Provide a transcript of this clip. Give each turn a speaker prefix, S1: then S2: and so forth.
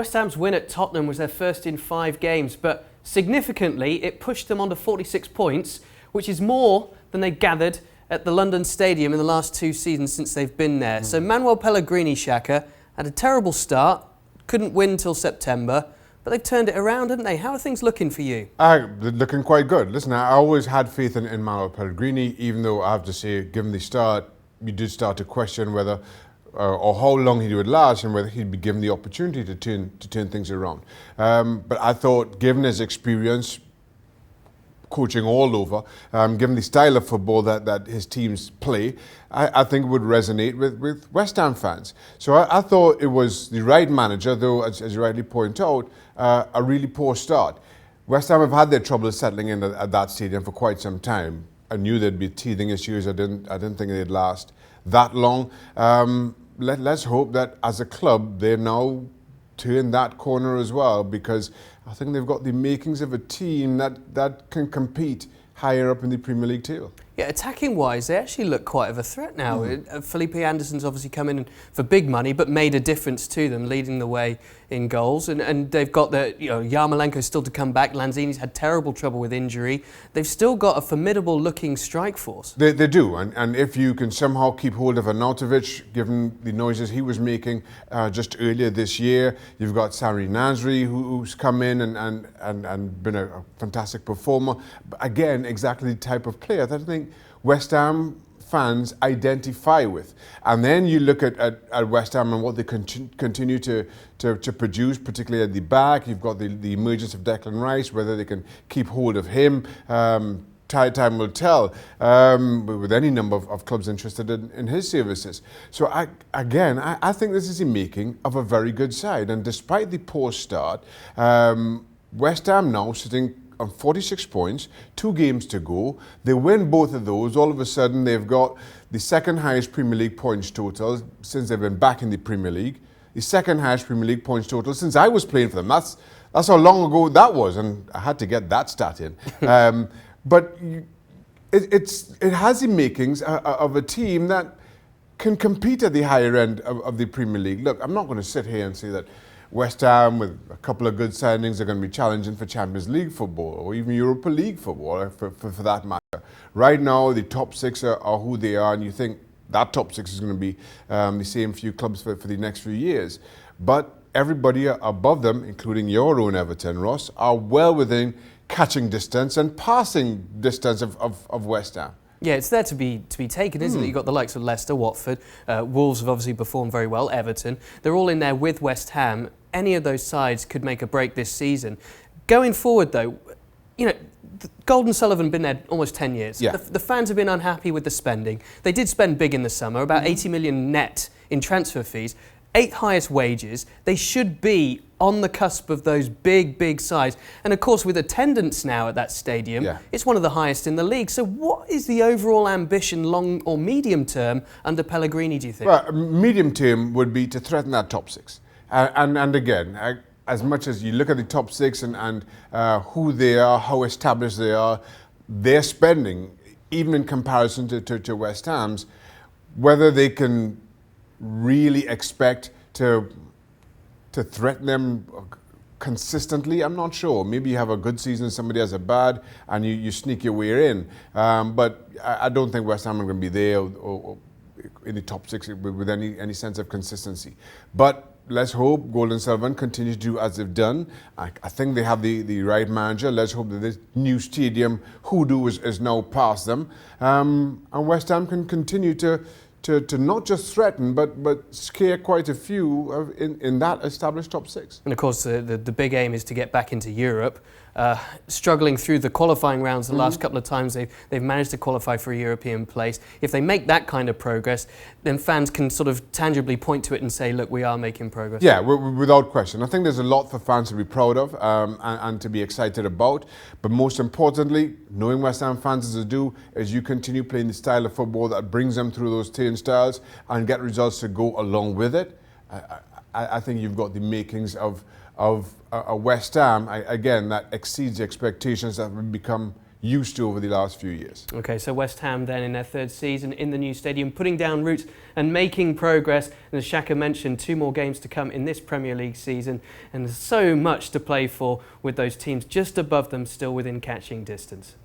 S1: West Ham's win at Tottenham was their first in 5 games, but significantly it pushed them on to 46 points, which is more than they gathered at the London Stadium in the last 2 seasons since they've been there. So Manuel Pellegrini, Shaka, had a terrible start, couldn't win till September, but they've turned it around, haven't they? How are things looking for you?
S2: They're looking quite good. Listen, I always had faith in Manuel Pellegrini, even though I have to say, given the start, you did start to question whether or how long he would last and whether he'd be given the opportunity to turn things around. But I thought, given his experience, coaching all over, given the style of football that his teams play, I think it would resonate with West Ham fans. So I thought it was the right manager, though, as you rightly point out, a really poor start. West Ham have had their trouble settling in at that stadium for quite some time. I knew there'd be teething issues. I didn't think they'd last that long. Let's hope that as a club, they're now turn that corner as well, because I think they've got the makings of a team that can compete higher up in the Premier League table. Yeah,
S1: attacking-wise, they actually look quite of a threat now. Felipe Anderson's obviously come in for big money, but made a difference to them, leading the way in goals. And they've got Yarmolenko's still to come back. Lanzini's had terrible trouble with injury. They've still got a formidable-looking strike force.
S2: They do, and if you can somehow keep hold of Arnautović, given the noises he was making just earlier this year, you've got Sari Nasri, who's come in and been a fantastic performer. But again, exactly the type of player that I think West Ham fans identify with. And then you look at West Ham and what they continue to produce, particularly at the back. You've got the emergence of Declan Rice, whether they can keep hold of him. Time will tell, with any number of clubs interested in his services. So I think this is the making of a very good side. And despite the poor start, West Ham now sitting on 46 points, 2 games to go. They win both of those. All of a sudden, they've got the second highest Premier League points total since they've been back in the Premier League. The second highest Premier League points total since I was playing for them. That's how long ago that was, and I had to get that stat in. But it has the makings of a team that can compete at the higher end of the Premier League. Look, I'm not going to sit here and say that West Ham, with a couple of good signings, are going to be challenging for Champions League football or even Europa League football, for that matter. Right now, the top 6 are who they are, and you think that top 6 is going to be the same few clubs for the next few years. But everybody above them, including your own Everton, Ross, are well within catching distance and passing distance of West Ham.
S1: Yeah, it's there to be taken, isn't it? You've got the likes of Leicester, Watford, Wolves have obviously performed very well, Everton. They're all in there with West Ham. Any of those sides could make a break this season. Going forward, though, Golden Sullivan been there almost 10 years.
S2: Yeah.
S1: The fans have been unhappy with the spending. They did spend big in the summer, about 80 million net in transfer fees, 8th highest wages. They should be on the cusp of those big sides. And of course, with attendance now at that stadium, it's one of the highest in the league. So what is the overall ambition, long or medium term, under Pellegrini, do you think?
S2: Well, medium term would be to threaten that top 6. And again, as much as you look at the top 6 and who they are, how established they are, their spending, even in comparison to West Ham's, whether they can really expect to threaten them consistently, I'm not sure. Maybe you have a good season, somebody has a bad, and you sneak your way in. But I don't think West Ham are going to be there or in the top 6 with any sense of consistency. But let's hope Golden Sullivan continue to do as they've done. I think they have the right manager. Let's hope that this new stadium hoodoo is now past them. And West Ham can continue to not just threaten, but scare quite a few in that established top 6.
S1: And of course, the big aim is to get back into Europe. Struggling through the qualifying rounds the last couple of times, they've managed to qualify for a European place. If they make that kind of progress, then fans can sort of tangibly point to it and say, look, we are making progress.
S2: Yeah, without question. I think there's a lot for fans to be proud of and to be excited about. But most importantly, knowing West Ham fans as they do, is you continue playing the style of football that brings them through those turnstiles and get results to go along with it. I think you've got the makings of a West Ham, again, that exceeds expectations, that will become used to over the last few years.
S1: Okay, so West Ham then in their third season in the new stadium, putting down roots and making progress. And as Shaka mentioned, 2 more games to come in this Premier League season, and there's so much to play for with those teams just above them still within catching distance.